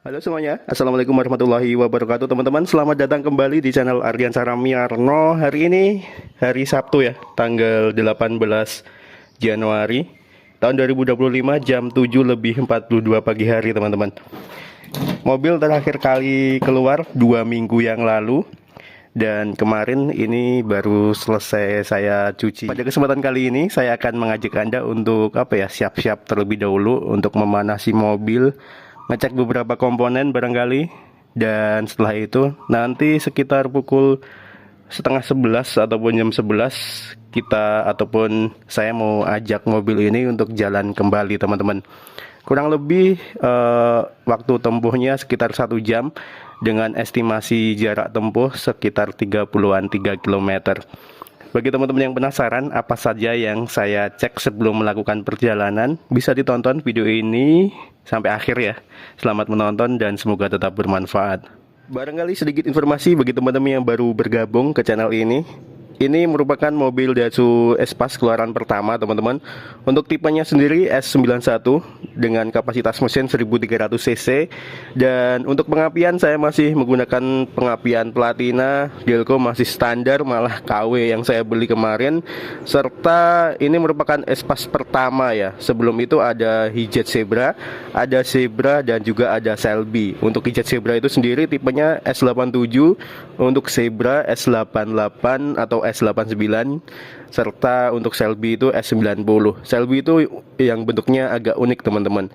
Halo semuanya, Assalamualaikum warahmatullahi wabarakatuh teman-teman. Selamat datang kembali di channel Ardian Saramiarno. Hari ini hari Sabtu ya, tanggal 18 Januari tahun 2025, jam 7:42 pagi hari teman-teman. Mobil terakhir kali keluar 2 minggu yang lalu, dan kemarin ini baru selesai saya cuci. Pada kesempatan kali ini saya akan mengajak Anda untuk siap-siap terlebih dahulu untuk memanasi mobil, ngecek beberapa komponen barangkali, dan setelah itu nanti sekitar pukul setengah 11 ataupun jam 11 saya mau ajak mobil ini untuk jalan kembali teman-teman. Kurang lebih waktu tempuhnya sekitar 1 jam dengan estimasi jarak tempuh sekitar 3 km. Bagi teman-teman yang penasaran apa saja yang saya cek sebelum melakukan perjalanan, bisa ditonton video ini sampai akhir ya. Selamat menonton dan semoga tetap bermanfaat. Barangkali sedikit informasi bagi teman-teman yang baru bergabung ke channel ini. Ini merupakan mobil Daihatsu Espace keluaran pertama teman-teman. Untuk tipenya sendiri S91 dengan kapasitas mesin 1300 cc. Dan untuk pengapian saya masih menggunakan pengapian Platina, Delco masih standar, malah KW yang saya beli kemarin. Serta ini merupakan Espace pertama ya. Sebelum itu ada Hijet Zebra, ada Zebra, dan juga ada Selby. Untuk Hijet Zebra itu sendiri tipenya S87, untuk Zebra S88 atau S89, serta untuk Selby itu S90. Selby itu yang bentuknya agak unik teman-teman.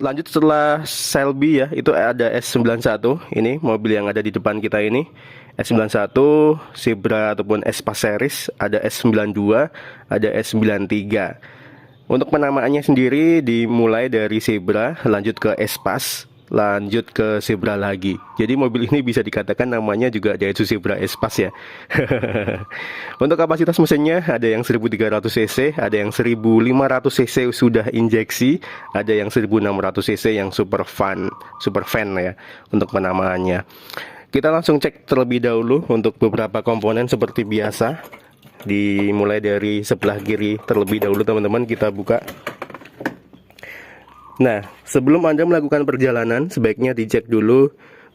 Lanjut setelah Selby ya, itu ada S91. Ini mobil yang ada di depan kita ini S91, Zebra ataupun Espace series, ada S92, ada S93. Untuk penamaannya sendiri dimulai dari Zebra, lanjut ke Espace, lanjut ke Zebra lagi. Jadi mobil ini bisa dikatakan namanya juga Daihatsu Zebra Espace ya. Untuk kapasitas mesinnya ada yang 1300 cc, ada yang 1500 cc sudah injeksi, ada yang 1600 cc yang super fan ya untuk penamaannya. Kita langsung cek terlebih dahulu untuk beberapa komponen seperti biasa. Dimulai dari sebelah kiri terlebih dahulu teman-teman, kita buka. Nah, sebelum Anda melakukan perjalanan, sebaiknya dicek dulu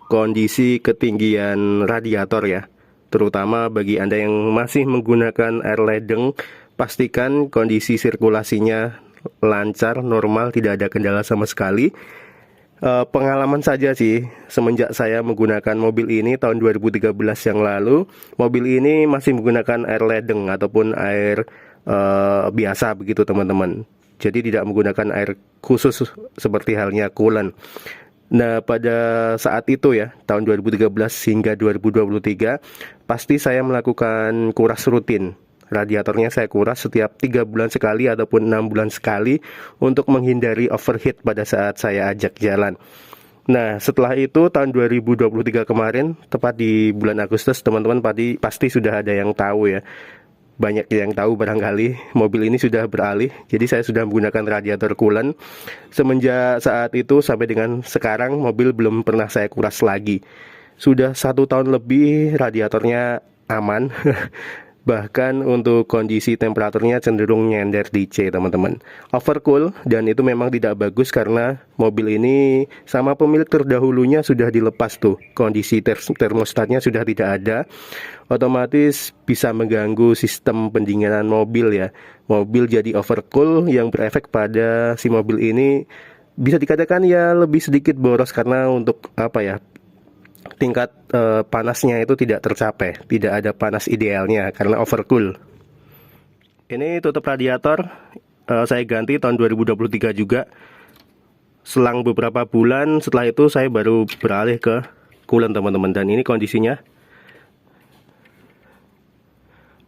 kondisi ketinggian radiator ya. Terutama bagi Anda yang masih menggunakan air ledeng, pastikan kondisi sirkulasinya lancar, normal, tidak ada kendala sama sekali. Pengalaman saja sih, semenjak saya menggunakan mobil ini tahun 2013 yang lalu, mobil ini masih menggunakan air ledeng ataupun air biasa begitu teman-teman. Jadi tidak menggunakan air khusus seperti halnya coolant. Nah, pada saat itu ya, tahun 2013 hingga 2023, pasti saya melakukan kuras rutin. Radiatornya saya kuras setiap 3 bulan sekali ataupun 6 bulan sekali untuk menghindari overheat pada saat saya ajak jalan. Nah, setelah itu tahun 2023 kemarin, tepat di bulan Agustus, teman-teman pasti sudah ada yang tahu ya. Banyak yang tahu barangkali mobil ini sudah beralih. Jadi saya sudah menggunakan radiator coolant. Semenjak saat itu sampai dengan sekarang mobil belum pernah saya kuras lagi. Sudah 1 tahun lebih radiatornya aman. Bahkan untuk kondisi temperaturnya cenderung nyender di C teman-teman. Overcool, dan itu memang tidak bagus karena mobil ini sama pemilik terdahulunya sudah dilepas tuh. Kondisi termostatnya sudah tidak ada. Otomatis bisa mengganggu sistem pendinginan mobil ya. Mobil jadi overcool yang berefek pada si mobil ini bisa dikatakan ya lebih sedikit boros karena untuk tingkat panasnya itu tidak tercapai, tidak ada panas idealnya karena overcool. Ini tutup radiator saya ganti tahun 2023 juga. Selang beberapa bulan setelah itu saya baru beralih ke coolant teman-teman, dan ini kondisinya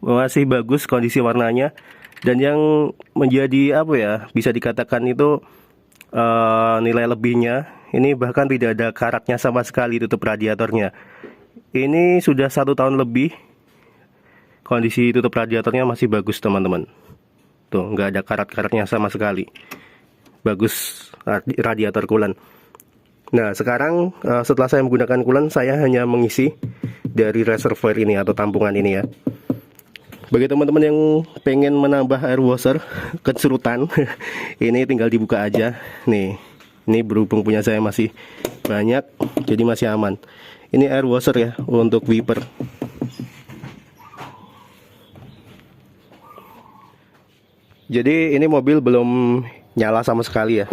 masih bagus kondisi warnanya. Dan yang menjadi bisa dikatakan itu nilai lebihnya, ini bahkan tidak ada karatnya sama sekali tutup radiatornya. Ini sudah 1 tahun lebih, kondisi tutup radiatornya masih bagus teman-teman. Tuh, nggak ada karat-karatnya sama sekali. Bagus radiator coolant. Nah, sekarang setelah saya menggunakan coolant, saya hanya mengisi dari reservoir ini atau tampungan ini ya. Bagi teman-teman yang pengen menambah air washer kecerutan, ini tinggal dibuka aja nih. Ini berhubung punya saya masih banyak, jadi masih aman. Ini air washer ya untuk wiper. Jadi ini mobil belum nyala sama sekali ya,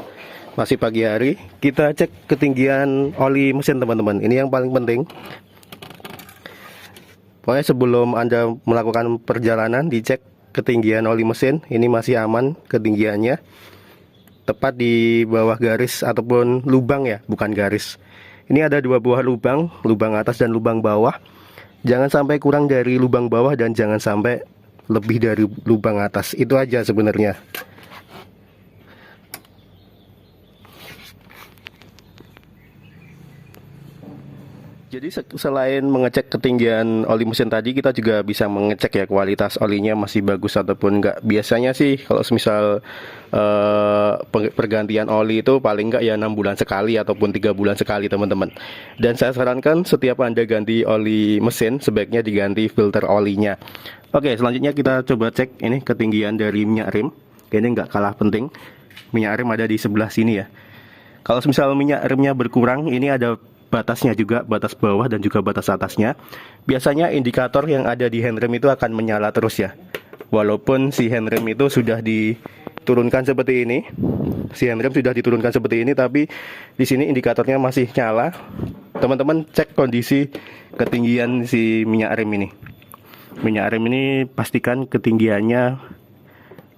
masih pagi hari. Kita cek ketinggian oli mesin teman-teman. Ini yang paling penting. Pokoknya sebelum Anda melakukan perjalanan, dicek ketinggian oli mesin. Ini masih aman ketinggiannya, tepat di bawah garis ataupun lubang ya, bukan garis. Ini ada 2 buah lubang, lubang atas dan lubang bawah. Jangan sampai kurang dari lubang bawah dan jangan sampai lebih dari lubang atas. Itu aja sebenarnya. Jadi selain mengecek ketinggian oli mesin tadi, kita juga bisa mengecek ya kualitas olinya masih bagus ataupun enggak. Biasanya sih kalau misal pergantian oli itu paling enggak ya 6 bulan sekali ataupun 3 bulan sekali teman-teman. Dan saya sarankan setiap Anda ganti oli mesin sebaiknya diganti filter olinya. Oke, selanjutnya kita coba cek ini ketinggian dari minyak rem. Ini enggak kalah penting. Minyak rem ada di sebelah sini ya. Kalau misal minyak remnya berkurang, ini ada batasnya juga, batas bawah dan juga batas atasnya. Biasanya indikator yang ada di handrem itu akan menyala terus ya. Walaupun si handrem itu sudah diturunkan seperti ini. Si handrem sudah diturunkan seperti ini, tapi di sini indikatornya masih nyala. Teman-teman cek kondisi ketinggian si minyak rem ini. Minyak rem ini pastikan ketinggiannya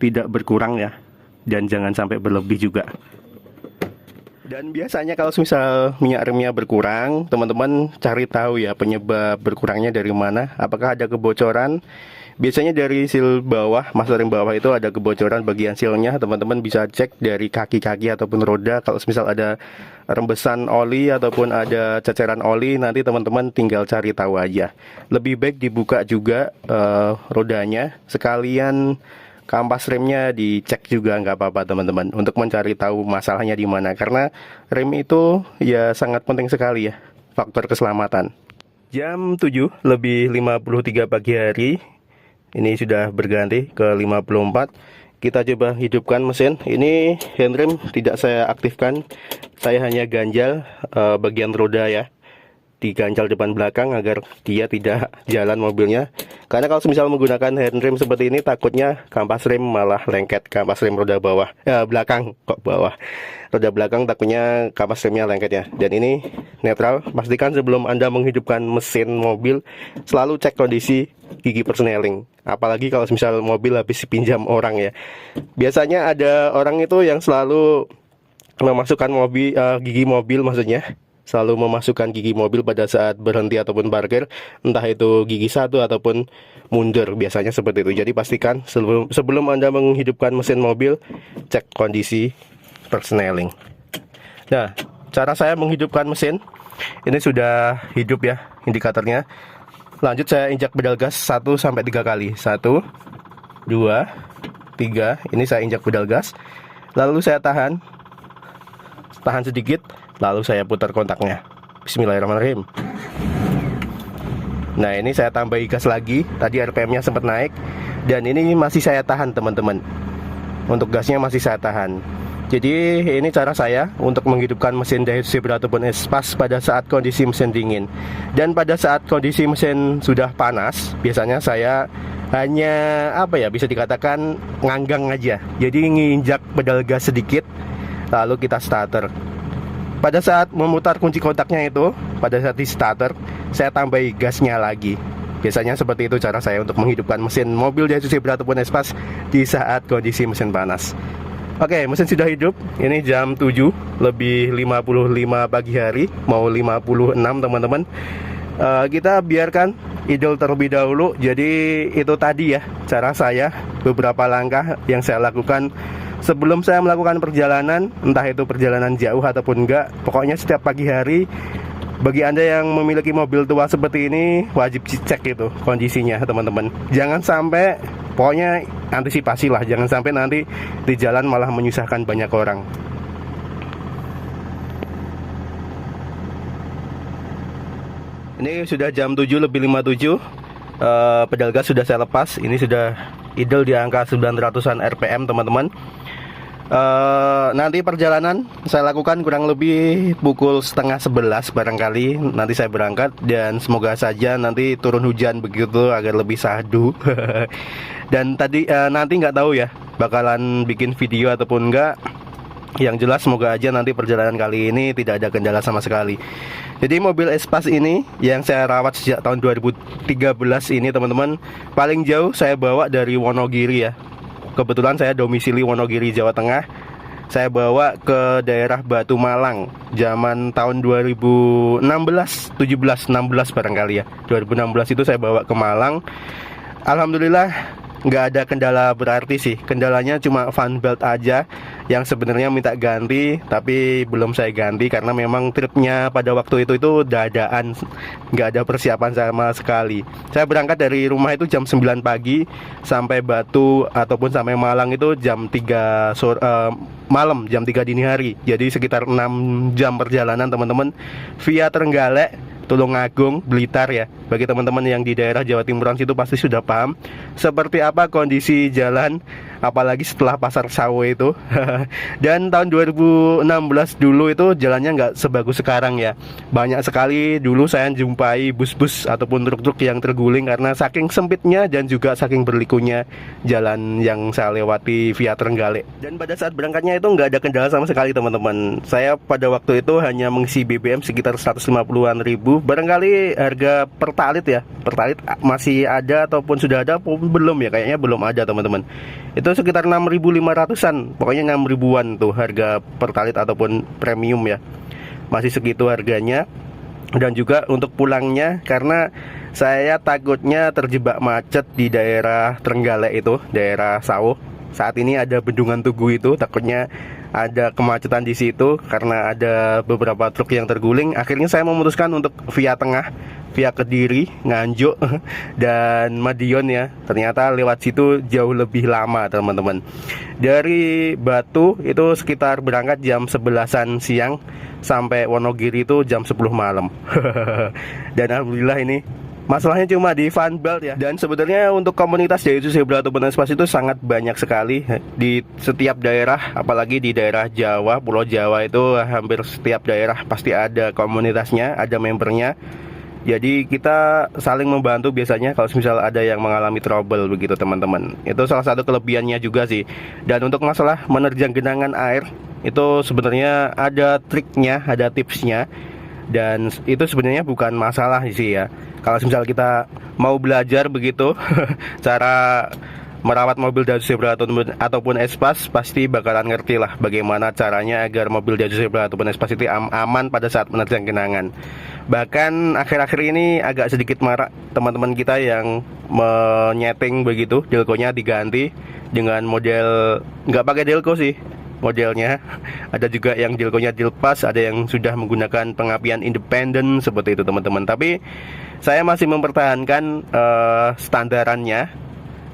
tidak berkurang ya, dan jangan sampai berlebih juga. Dan biasanya kalau misal minyak remnya berkurang, teman-teman cari tahu ya penyebab berkurangnya dari mana. Apakah ada kebocoran? Biasanya dari seal bawah, master rem bawah itu ada kebocoran bagian sealnya. Teman-teman bisa cek dari kaki-kaki ataupun roda. Kalau misal ada rembesan oli ataupun ada ceceran oli, nanti teman-teman tinggal cari tahu aja. Lebih baik dibuka juga rodanya, sekalian kampas remnya dicek juga nggak apa-apa teman-teman, untuk mencari tahu masalahnya di mana, karena rem itu ya sangat penting sekali ya, faktor keselamatan. Jam 7 lebih 53 pagi hari, ini sudah berganti ke 54. Kita coba hidupkan mesin. Ini handrem tidak saya aktifkan, saya hanya ganjal bagian roda ya, diganjal depan belakang agar dia tidak jalan mobilnya. Karena kalau misal menggunakan handrem seperti ini, takutnya kampas rem malah lengket, kampas rem roda bawah, belakang kok bawah, roda belakang takutnya kampas remnya lengket ya. Dan ini netral. Pastikan sebelum Anda menghidupkan mesin mobil, selalu cek kondisi gigi persneling. Apalagi kalau misal mobil habis pinjam orang ya. Biasanya ada orang itu yang selalu memasukkan gigi mobil, maksudnya selalu memasukkan gigi mobil pada saat berhenti ataupun parkir, entah itu gigi 1 ataupun mundur, biasanya seperti itu. Jadi pastikan sebelum Anda menghidupkan mesin mobil, cek kondisi persneling. Nah, cara saya menghidupkan mesin, ini sudah hidup ya indikatornya. Lanjut saya injak pedal gas 1-3 kali. 1, 2, 3. Ini saya injak pedal gas. Lalu saya tahan sedikit, lalu saya putar kontaknya. Bismillahirrahmanirrahim. Nah, ini saya tambahi gas lagi. Tadi RPM-nya sempat naik, dan ini masih saya tahan teman-teman. Untuk gasnya masih saya tahan. Jadi ini cara saya untuk menghidupkan mesin Daihatsu Zebra ataupun Espas pada saat kondisi mesin dingin. Dan pada saat kondisi mesin sudah panas, biasanya saya hanya bisa dikatakan nganggang aja. Jadi nginjak pedal gas sedikit, lalu kita starter. Pada saat memutar kunci kontaknya itu, pada saat di starter, saya tambahi gasnya lagi. Biasanya seperti itu cara saya untuk menghidupkan mesin mobil Daihatsu Zebra ataupun Espas di saat kondisi mesin panas. Oke, mesin sudah hidup. Ini jam 7 lebih 55 pagi hari, mau 56 teman-teman. Kita biarkan idle terlebih dahulu. Jadi itu tadi ya cara saya, beberapa langkah yang saya lakukan sebelum saya melakukan perjalanan, entah itu perjalanan jauh ataupun enggak. Pokoknya setiap pagi hari, bagi Anda yang memiliki mobil tua seperti ini, wajib cek itu kondisinya teman-teman. Jangan sampai, pokoknya antisipasi lah, jangan sampai nanti di jalan malah menyusahkan banyak orang. Ini sudah jam 7 lebih 57. Pedal gas sudah saya lepas. Ini sudah idle di angka 900-an RPM teman-teman. Nanti perjalanan saya lakukan kurang lebih pukul setengah 11 barangkali. Nanti saya berangkat dan semoga saja nanti turun hujan begitu agar lebih sahdu. Dan tadi nanti nggak tahu ya bakalan bikin video ataupun enggak. Yang jelas semoga aja nanti perjalanan kali ini tidak ada kendala sama sekali. Jadi mobil Espas ini yang saya rawat sejak tahun 2013 ini teman-teman, paling jauh saya bawa dari Wonogiri ya. Kebetulan saya domisili Wonogiri, Jawa Tengah. Saya bawa ke daerah Batu Malang zaman tahun 2016, 17, 16 barangkali ya. 2016 itu saya bawa ke Malang. Alhamdulillah nggak ada kendala berarti sih. Kendalanya cuma fan belt aja yang sebenarnya minta ganti, tapi belum saya ganti karena memang tripnya pada waktu itu dadaan, nggak ada persiapan sama sekali. Saya berangkat dari rumah itu jam 9 pagi sampai Batu ataupun sampai Malang itu jam 3 malam, jam 3 dini hari. Jadi sekitar 6 jam perjalanan teman-teman via Trenggalek, Tulungagung, Blitar ya. Bagi teman-teman yang di daerah Jawa Timuran situ pasti sudah paham seperti apa kondisi jalan, apalagi setelah Pasar Sawo itu. Dan tahun 2016 dulu itu jalannya nggak sebagus sekarang ya. Banyak sekali dulu saya jumpai bus-bus ataupun truk-truk yang terguling karena saking sempitnya dan juga saking berlikunya jalan yang saya lewati via Trenggalek. Dan pada saat berangkatnya itu nggak ada kendala sama sekali teman-teman. Saya pada waktu itu hanya mengisi BBM sekitar 150-an ribu. Barangkali harga Pertalit ya, Pertalit masih ada ataupun sudah ada ataupun belum ya, kayaknya belum ada teman-teman. Itu sekitar 6.500-an, pokoknya 6 ribuan tuh harga Pertalit ataupun premium ya. Masih segitu harganya. Dan juga untuk pulangnya, karena saya takutnya terjebak macet di daerah Trenggalek itu, daerah Sawo. Saat ini ada Bendungan Tugu itu, takutnya ada kemacetan di situ karena ada beberapa truk yang terguling. Akhirnya saya memutuskan untuk via tengah, via Kediri, Nganjuk, dan Madiun ya. Ternyata lewat situ jauh lebih lama teman-teman. Dari Batu itu sekitar berangkat jam 11-an siang sampai Wonogiri itu jam 10 malam. Dan alhamdulillah ini masalahnya cuma di fan belt ya. Dan sebenarnya untuk komunitas Daihatsu Zebra ataupun Espas itu sangat banyak sekali di setiap daerah, apalagi di daerah Jawa, Pulau Jawa itu hampir setiap daerah pasti ada komunitasnya, ada membernya. Jadi kita saling membantu biasanya kalau misal ada yang mengalami trouble begitu teman-teman. Itu salah satu kelebihannya juga sih. Dan untuk masalah menerjang genangan air itu sebenarnya ada triknya, ada tipsnya. Dan itu sebenarnya bukan masalah sih ya. Kalau misal kita mau belajar begitu cara merawat mobil Daihatsu Zebra ataupun Espas, pasti bakalan ngerti lah bagaimana caranya agar mobil Daihatsu Zebra ataupun Espas itu aman pada saat menerjang genangan. Bahkan akhir-akhir ini agak sedikit marak teman-teman kita yang menyeting begitu, delkonya diganti dengan model nggak pakai delko sih modelnya. Ada juga yang delkonya dilepas, ada yang sudah menggunakan pengapian independen seperti itu teman-teman. Tapi saya masih mempertahankan standarannya.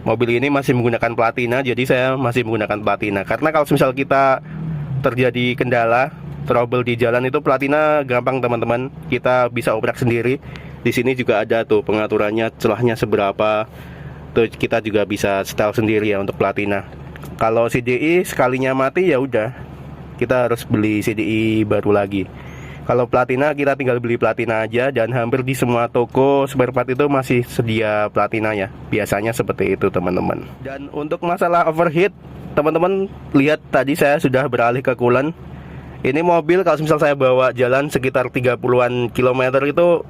Mobil ini masih menggunakan platina, jadi saya masih menggunakan platina. Karena kalau misal kita terjadi kendala, trouble di jalan itu platina gampang teman-teman. Kita bisa obrak sendiri. Di sini juga ada tuh pengaturannya, celahnya seberapa. Tuh kita juga bisa setel sendiri ya untuk platina. Kalau CDI sekalinya mati ya udah, kita harus beli CDI baru lagi. Kalau platina kita tinggal beli platina aja, dan hampir di semua toko spare part itu masih sedia platina ya. Biasanya seperti itu teman-teman. Dan untuk masalah overheat, teman-teman lihat tadi saya sudah beralih ke coolant. Ini mobil kalau misal saya bawa jalan sekitar 30-an kilometer itu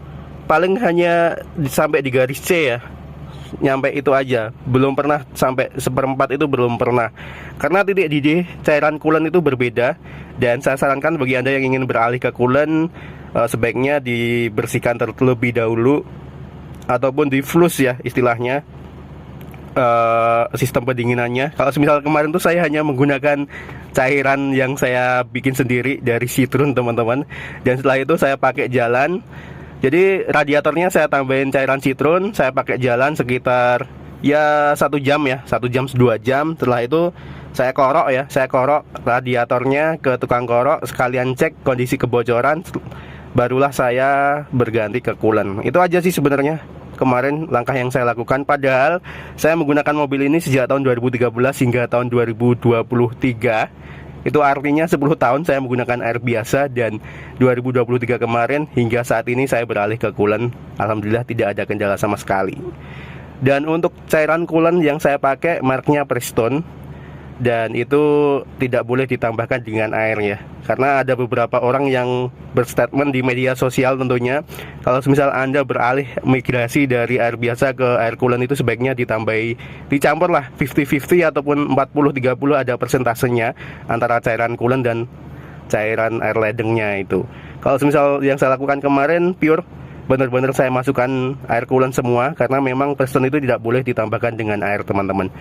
paling hanya sampai di garis C ya. Nyampe itu aja, belum pernah sampai seperempat, itu belum pernah. Karena titik didih cairan coolant itu berbeda. Dan saya sarankan bagi Anda yang ingin beralih ke coolant, sebaiknya dibersihkan terlebih dahulu ataupun di flush ya istilahnya, sistem pendinginannya. Kalau misal kemarin tuh saya hanya menggunakan cairan yang saya bikin sendiri dari Citroen teman-teman. Dan setelah itu saya pakai jalan. Jadi radiatornya saya tambahin cairan Citroen, saya pakai jalan sekitar ya 1 jam ya, 1 jam 2 jam. Setelah itu saya korok radiatornya ke tukang korok, sekalian cek kondisi kebocoran, barulah saya berganti ke coolant. Itu aja sih sebenarnya. kemarin langkah yang saya lakukan. Padahal saya menggunakan mobil ini sejak tahun 2013 hingga tahun 2023. Itu artinya 10 tahun saya menggunakan air biasa, dan 2023 kemarin hingga saat ini saya beralih ke coolant. Alhamdulillah tidak ada kendala sama sekali. Dan untuk cairan coolant yang saya pakai mereknya Prestone, dan itu tidak boleh ditambahkan dengan air ya, karena ada beberapa orang yang berstatement di media sosial tentunya, kalau misal Anda beralih migrasi dari air biasa ke air coolant itu sebaiknya dicampur lah 50-50 ataupun 40-30, ada persentasenya antara cairan coolant dan cairan air ledengnya itu. Kalau misal yang saya lakukan kemarin pure, benar-benar saya masukkan air coolant semua, karena memang Prestone itu tidak boleh ditambahkan dengan air, teman-teman.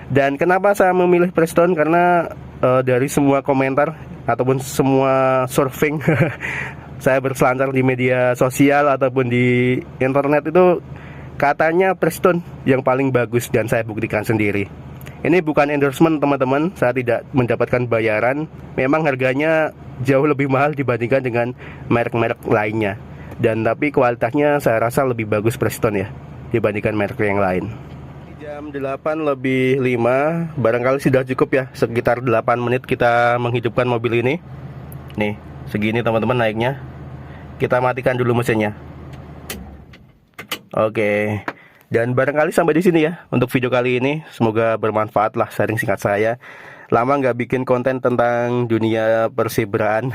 Dan kenapa saya memilih Prestone? Karena dari semua komentar ataupun semua surfing saya berselancar di media sosial ataupun di internet, itu katanya Prestone yang paling bagus, dan saya buktikan sendiri. Ini bukan endorsement, teman-teman. Saya tidak mendapatkan bayaran. Memang harganya jauh lebih mahal dibandingkan dengan merek-merek lainnya, dan tapi kualitasnya saya rasa lebih bagus Prestone ya dibandingkan merek yang lain. Jam 8:05, barangkali sudah cukup ya, sekitar 8 menit kita menghidupkan mobil ini. Nih, segini teman-teman naiknya. Kita matikan dulu mesinnya. Oke. Dan barangkali sampai di sini ya untuk video kali ini. Semoga bermanfaat lah sharing singkat saya. Lama nggak bikin konten tentang dunia persebraan,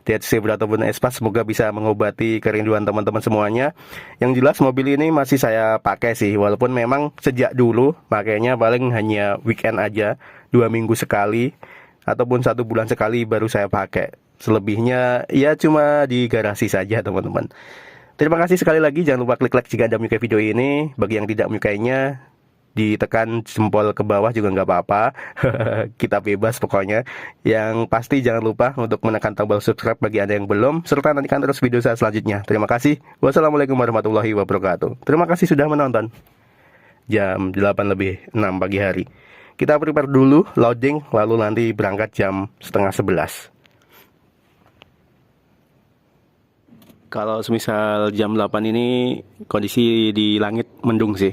Fiat Zebra ataupun Espas. Semoga bisa mengobati kerinduan teman-teman semuanya. Yang jelas mobil ini masih saya pakai sih, walaupun memang sejak dulu makanya paling hanya weekend aja, 2 minggu sekali ataupun 1 bulan sekali baru saya pakai. Selebihnya ya cuma di garasi saja, teman-teman. Terima kasih sekali lagi. Jangan lupa klik like jika Anda menyukai video ini. Bagi yang tidak menyukainya, ditekan jempol ke bawah juga nggak apa-apa. Kita bebas pokoknya. Yang pasti jangan lupa untuk menekan tombol subscribe bagi Anda yang belum, serta nantikan terus video saya selanjutnya. Terima kasih. Wassalamualaikum warahmatullahi wabarakatuh. Terima kasih sudah menonton. Jam 8:06 pagi hari. Kita prepare dulu loading, lalu nanti berangkat jam 10:30. Kalau semisal jam 8 ini kondisi di langit mendung sih.